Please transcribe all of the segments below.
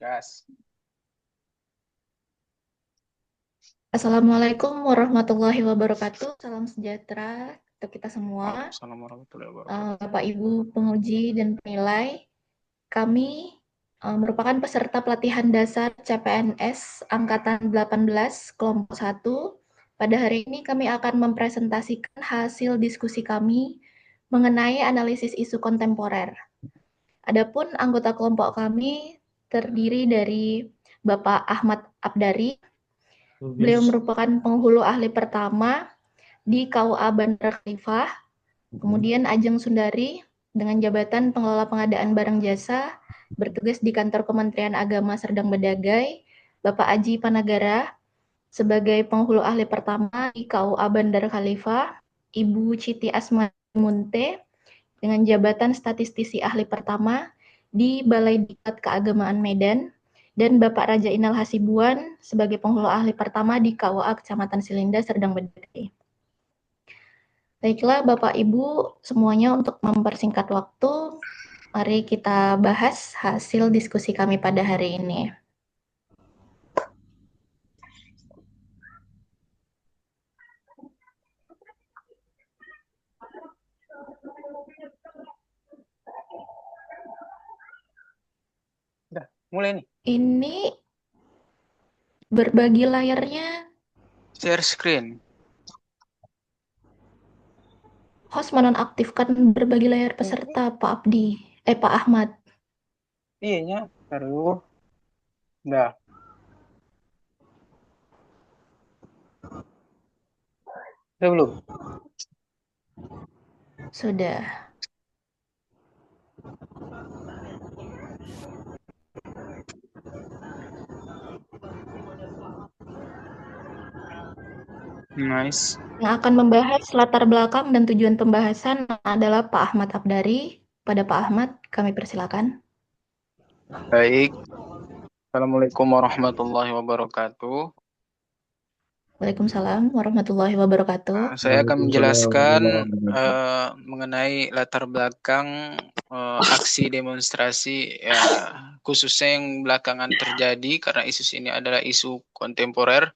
Gas. Assalamualaikum warahmatullahi wabarakatuh. Salam sejahtera untuk kita semua. Waalaikumsalam warahmatullahi wabarakatuh. Bapak Ibu penguji dan penilai, kami merupakan peserta pelatihan dasar CPNS Angkatan 18 Kelompok 1. Pada hari ini kami akan mempresentasikan hasil diskusi kami mengenai analisis isu kontemporer. Adapun anggota kelompok kami terdiri dari Bapak Ahmad Abdari. Beliau merupakan penghulu ahli pertama di KUA Bandar Khalifah. Kemudian Ajeng Sundari dengan jabatan pengelola pengadaan barang jasa bertugas di kantor Kementerian Agama Serdang Bedagai. Bapak Aji Panagara sebagai penghulu ahli pertama di KUA Bandar Khalifah. Ibu Citi Asma Munte dengan jabatan statistisi ahli pertama di Balai Diklat Keagamaan Medan, dan Bapak Raja Inal Hasibuan sebagai penghulu ahli pertama di KUA Kecamatan Silinda, Serdang Bedagai. Baiklah Bapak Ibu semuanya, untuk mempersingkat waktu, mari kita bahas hasil diskusi kami pada hari ini. Udah, mulai nih. Ini berbagi layarnya, Share screen. host menonaktifkan berbagi layar peserta Pak Ahmad. Iya nya, taruh. Udah. Udah belum? Sudah. Nice. Yang akan membahas latar belakang dan tujuan pembahasan adalah Pak Ahmad Abdari. Pada Pak Ahmad, kami persilakan. Baik. Assalamualaikum warahmatullahi wabarakatuh. Waalaikumsalam warahmatullahi wabarakatuh. Saya akan menjelaskan mengenai latar belakang aksi demonstrasi, ya, khususnya yang belakangan terjadi karena isu ini adalah isu kontemporer.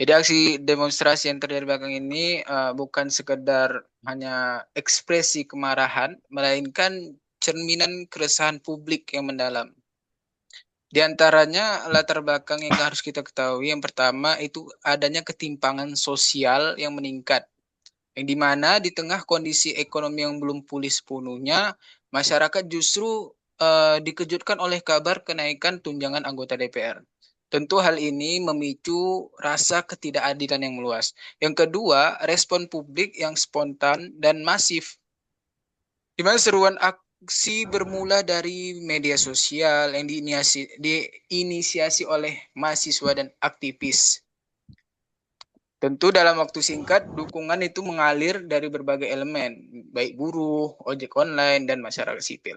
Jadi aksi demonstrasi yang terjadi belakang ini bukan sekedar hanya ekspresi kemarahan, melainkan cerminan keresahan publik yang mendalam. Di antaranya latar belakang yang harus kita ketahui, yang pertama itu adanya ketimpangan sosial yang meningkat. Yang dimana di tengah kondisi ekonomi yang belum pulih sepenuhnya, masyarakat justru dikejutkan oleh kabar kenaikan tunjangan anggota DPR. Tentu hal ini memicu rasa ketidakadilan yang meluas. Yang kedua, respon publik yang spontan dan masif, di mana seruan aksi bermula dari media sosial yang diinisiasi oleh mahasiswa dan aktivis. Tentu dalam waktu singkat, dukungan itu mengalir dari berbagai elemen, baik buruh, ojek online, dan masyarakat sipil.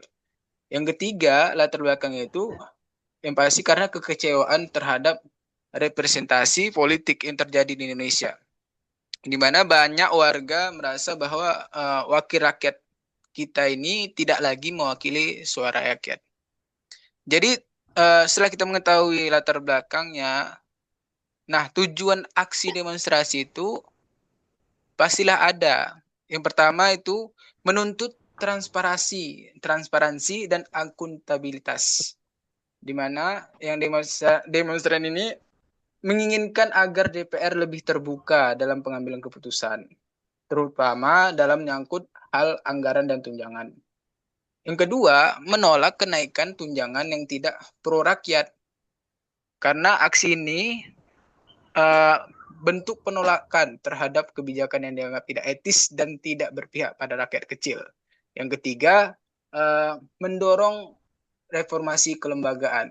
Yang ketiga, latar belakang itu yang pasti karena kekecewaan terhadap representasi politik yang terjadi di Indonesia, di mana banyak warga merasa bahwa wakil rakyat kita ini tidak lagi mewakili suara rakyat. Jadi setelah kita mengetahui latar belakangnya, nah tujuan aksi demonstrasi itu pastilah ada. Yang pertama itu menuntut transparansi dan akuntabilitas. Di mana yang demonstran ini menginginkan agar DPR lebih terbuka dalam pengambilan keputusan, terutama dalam menyangkut hal anggaran dan tunjangan. Yang kedua, menolak kenaikan tunjangan yang tidak pro rakyat. Karena aksi ini uh, bentuk penolakan terhadap kebijakan yang dianggap tidak etis dan tidak berpihak pada rakyat kecil. Yang ketiga, mendorong reformasi kelembagaan.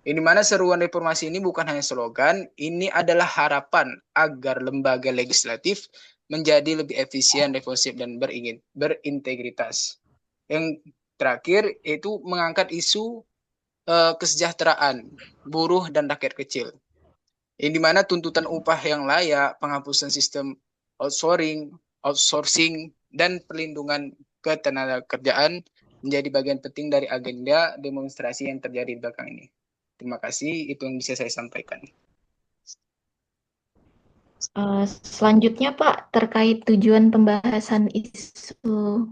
Ini mana seruan reformasi ini bukan hanya slogan, ini adalah harapan agar lembaga legislatif menjadi lebih efisien, responsif, dan berintegritas. Yang terakhir itu mengangkat isu kesejahteraan buruh dan rakyat kecil. Yang dimana tuntutan upah yang layak, penghapusan sistem outsourcing, dan perlindungan ketenaga kerjaan menjadi bagian penting dari agenda demonstrasi yang terjadi di belakang ini. Terima kasih, itu yang bisa saya sampaikan. Selanjutnya Pak, terkait tujuan pembahasan isu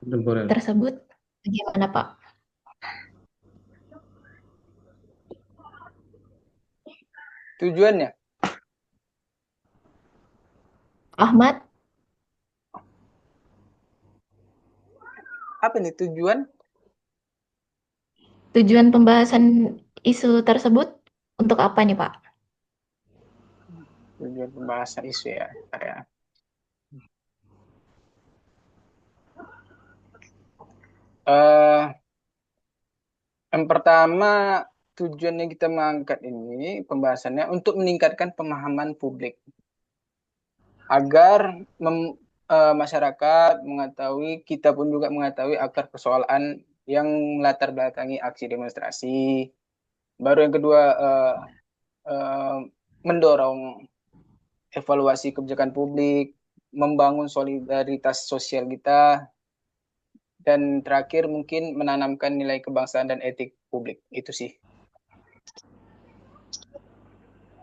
Temporer. tersebut, bagaimana Pak? Tujuannya, Ahmad, apa nih tujuan? tujuan pembahasan isu tersebut untuk apa nih Pak? Tujuan pembahasan isu ya. Bentar ya. Eh, yang pertama, tujuannya kita mengangkat ini pembahasannya untuk meningkatkan pemahaman publik agar masyarakat mengetahui, kita pun juga mengetahui akar persoalan yang melatar belakangi aksi demonstrasi. Baru yang kedua, eh, mendorong evaluasi kebijakan publik, membangun solidaritas sosial kita, dan terakhir mungkin menanamkan nilai kebangsaan dan etik publik. Itu sih.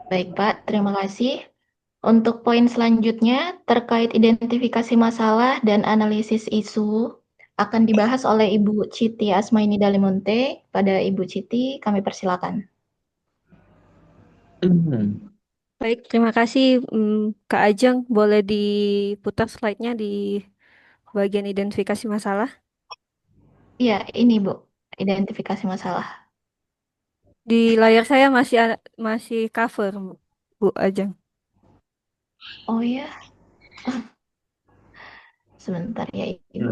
Baik Pak, terima kasih. Untuk poin selanjutnya, terkait identifikasi masalah dan analisis isu, akan dibahas oleh Ibu Citi Asmaini Dalimunte. Pada Ibu Citi, kami persilakan. Baik, terima kasih Kak Ajeng. Boleh diputar slide-nya di bagian identifikasi masalah. Iya, ini Bu, identifikasi masalah. Di layar saya masih cover, Bu Ajeng. Oh ya, sebentar ya Ibu.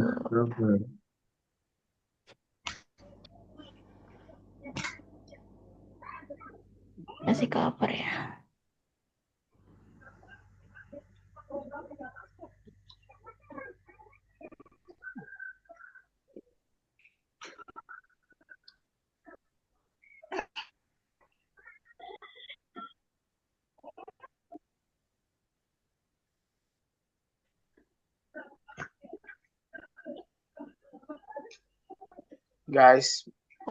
Masih cover ya. Guys,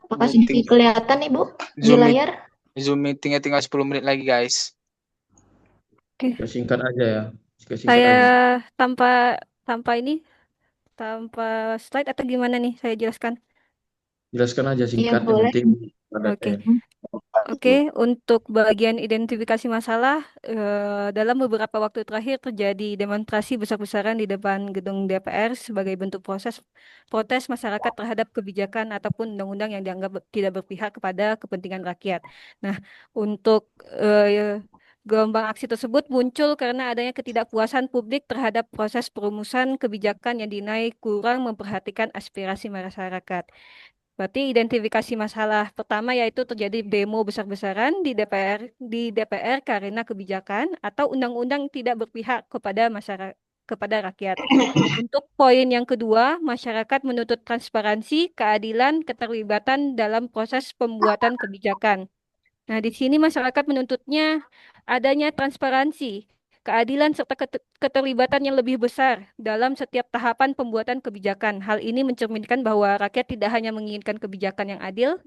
Apakah sudah meeting kelihatan Ibu di Zoom layar? Zoom meetingnya tinggal 10 menit lagi, guys. Oke, Singkat aja ya. Singkat saya aja. tanpa tanpa ini, tanpa slide atau gimana nih? Saya jelaskan. Jelaskan aja Iya, singkat, yang boleh. penting padatnya Oke. ya. Oke, untuk bagian identifikasi masalah, dalam beberapa waktu terakhir terjadi demonstrasi besar-besaran di depan gedung DPR sebagai bentuk proses protes masyarakat terhadap kebijakan ataupun undang-undang yang dianggap tidak berpihak kepada kepentingan rakyat. Nah, untuk gelombang aksi tersebut muncul karena adanya ketidakpuasan publik terhadap proses perumusan kebijakan yang dinilai kurang memperhatikan aspirasi masyarakat. Berarti identifikasi masalah pertama yaitu terjadi demo besar-besaran di DPR karena kebijakan atau undang-undang tidak berpihak kepada masyarakat kepada rakyat. Untuk poin yang kedua, masyarakat menuntut transparansi, keadilan, keterlibatan dalam proses pembuatan kebijakan. Nah, di sini masyarakat menuntutnya adanya transparansi, keadilan serta keterlibatan yang lebih besar dalam setiap tahapan pembuatan kebijakan. Hal ini mencerminkan bahwa rakyat tidak hanya menginginkan kebijakan yang adil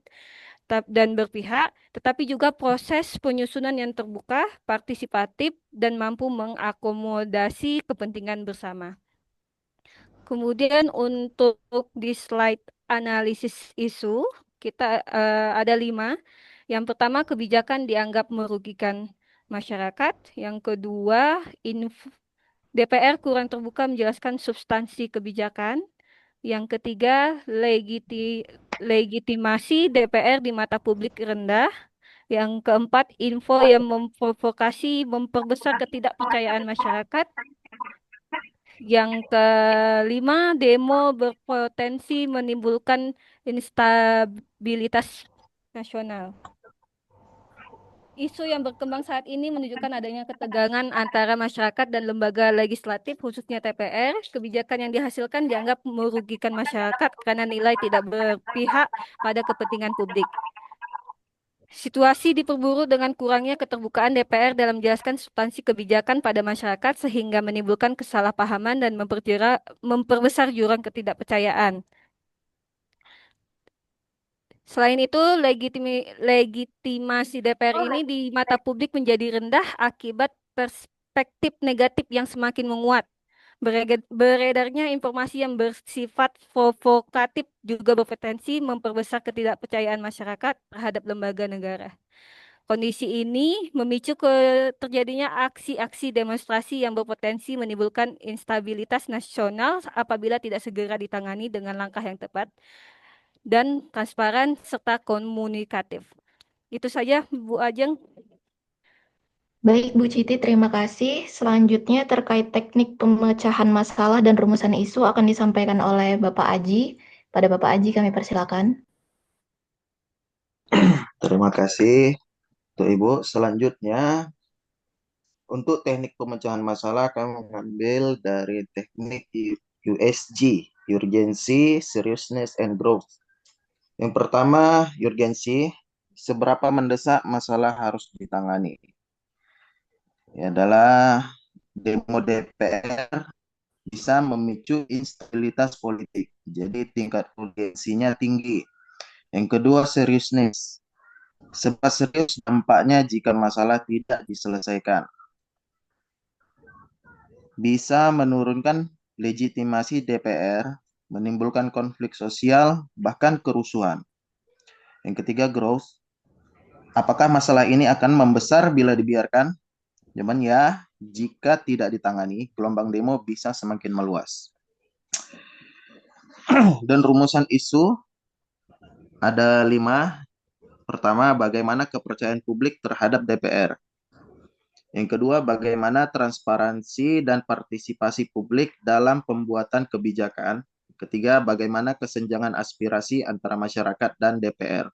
dan berpihak, tetapi juga proses penyusunan yang terbuka, partisipatif, dan mampu mengakomodasi kepentingan bersama. Kemudian untuk di slide analisis isu, kita ada 5. Yang pertama, kebijakan dianggap merugikan masyarakat. Yang kedua, DPR kurang terbuka menjelaskan substansi kebijakan. Yang ketiga, legitimasi DPR di mata publik rendah. Yang keempat, info yang memprovokasi memperbesar ketidakpercayaan masyarakat. Yang kelima, demo berpotensi menimbulkan instabilitas nasional. Isu yang berkembang saat ini menunjukkan adanya ketegangan antara masyarakat dan lembaga legislatif, khususnya TPR. Kebijakan yang dihasilkan dianggap merugikan masyarakat karena nilai tidak berpihak pada kepentingan publik. Situasi diperburuk dengan kurangnya keterbukaan DPR dalam menjelaskan substansi kebijakan pada masyarakat sehingga menimbulkan kesalahpahaman dan memperbesar jurang ketidakpercayaan. Selain itu, legitimasi DPR ini di mata publik menjadi rendah akibat perspektif negatif yang semakin menguat. Beredarnya informasi yang bersifat provokatif juga berpotensi memperbesar ketidakpercayaan masyarakat terhadap lembaga negara. Kondisi ini memicu terjadinya aksi-aksi demonstrasi yang berpotensi menimbulkan instabilitas nasional apabila tidak segera ditangani dengan langkah yang tepat dan transparan serta komunikatif. Itu saja, Bu Ajeng. Baik, Bu Citi, terima kasih. Selanjutnya terkait teknik pemecahan masalah dan rumusan isu akan disampaikan oleh Bapak Aji. Pada Bapak Aji kami persilakan. Terima kasih untuk Ibu. Selanjutnya, untuk teknik pemecahan masalah kami mengambil dari teknik USG, Urgency, Seriousness, and Growth. Yang pertama, urgensi, seberapa mendesak masalah harus ditangani. Ya, adalah demo DPR bisa memicu instabilitas politik. Jadi tingkat urgensinya tinggi. Yang kedua, seriousness. Seberapa serius dampaknya jika masalah tidak diselesaikan. Bisa menurunkan legitimasi DPR, menimbulkan konflik sosial, bahkan kerusuhan. Yang ketiga, growth. Apakah masalah ini akan membesar bila dibiarkan? Jawaban ya, jika tidak ditangani, gelombang demo bisa semakin meluas. Dan rumusan isu ada 5. Pertama, bagaimana kepercayaan publik terhadap DPR. Yang kedua, bagaimana transparansi dan partisipasi publik dalam pembuatan kebijakan. Ketiga, bagaimana kesenjangan aspirasi antara masyarakat dan DPR.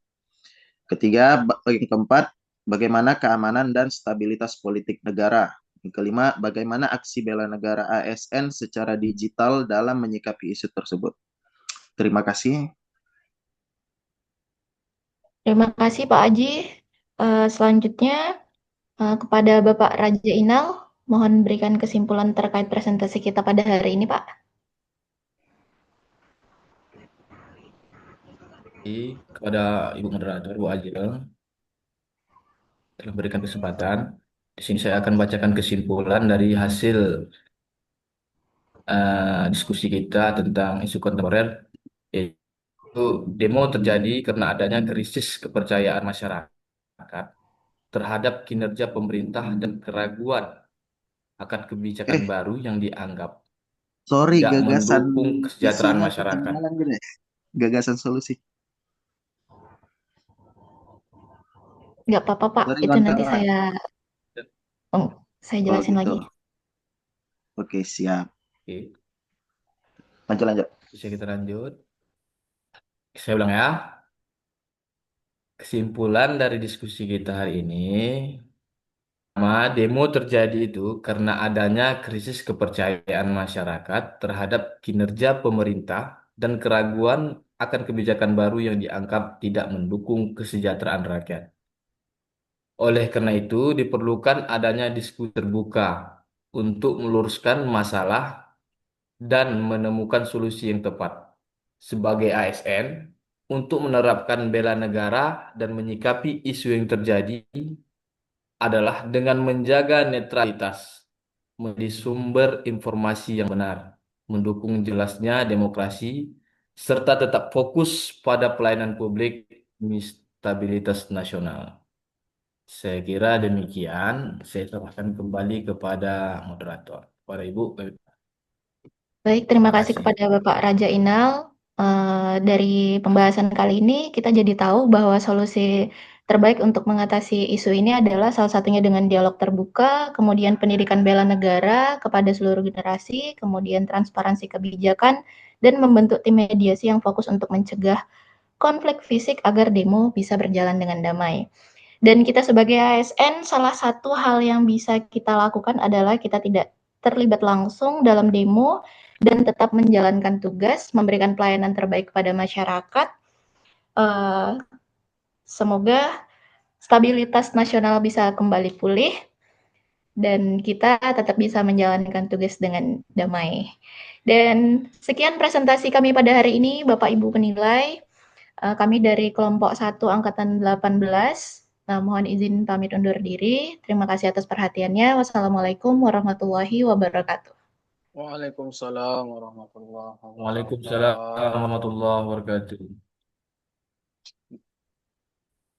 Ketiga, yang keempat, bagaimana keamanan dan stabilitas politik negara. Yang kelima, bagaimana aksi bela negara ASN secara digital dalam menyikapi isu tersebut. Terima kasih. Terima kasih Pak Aji. Selanjutnya kepada Bapak Raja Inal, mohon berikan kesimpulan terkait presentasi kita pada hari ini, Pak. Kepada Ibu Moderator, Bu Ajeng, telah berikan kesempatan. Di sini saya akan bacakan kesimpulan dari hasil diskusi kita tentang isu kontemporer, yaitu demo terjadi karena adanya krisis kepercayaan masyarakat terhadap kinerja pemerintah dan keraguan akan kebijakan baru yang dianggap tidak mendukung kesejahteraan masyarakat. Gagasan solusi. Nggak apa-apa, Pak. Itu nanti saya jelasin lagi. Oke, siap. Oke. Lanjut. Bisa kita lanjut. Saya ulang ya. Kesimpulan dari diskusi kita hari ini, demo terjadi itu karena adanya krisis kepercayaan masyarakat terhadap kinerja pemerintah dan keraguan akan kebijakan baru yang dianggap tidak mendukung kesejahteraan rakyat. Oleh karena itu, diperlukan adanya diskusi terbuka untuk meluruskan masalah dan menemukan solusi yang tepat. Sebagai ASN, untuk menerapkan bela negara dan menyikapi isu yang terjadi adalah dengan menjaga netralitas, menjadi sumber informasi yang benar, mendukung jelasnya demokrasi, serta tetap fokus pada pelayanan publik demi stabilitas nasional. Saya kira demikian. Saya serahkan kembali kepada moderator. Kepada Ibu. Baik, terima kasih kepada Bapak Raja Inal. Dari pembahasan kali ini kita jadi tahu bahwa solusi terbaik untuk mengatasi isu ini adalah salah satunya dengan dialog terbuka, kemudian pendidikan bela negara kepada seluruh generasi, kemudian transparansi kebijakan, dan membentuk tim mediasi yang fokus untuk mencegah konflik fisik agar demo bisa berjalan dengan damai. Dan kita sebagai ASN, salah satu hal yang bisa kita lakukan adalah kita tidak terlibat langsung dalam demo dan tetap menjalankan tugas, memberikan pelayanan terbaik kepada masyarakat. Semoga stabilitas nasional bisa kembali pulih dan kita tetap bisa menjalankan tugas dengan damai. Dan sekian presentasi kami pada hari ini, Bapak Ibu penilai. Kami dari kelompok 1 angkatan 18. Mohon izin pamit undur diri. Terima kasih atas perhatiannya. Wassalamualaikum warahmatullahi wabarakatuh. Waalaikumsalam warahmatullahi Waalaikumsalam wabarakatuh. warahmatullahi wabarakatuh.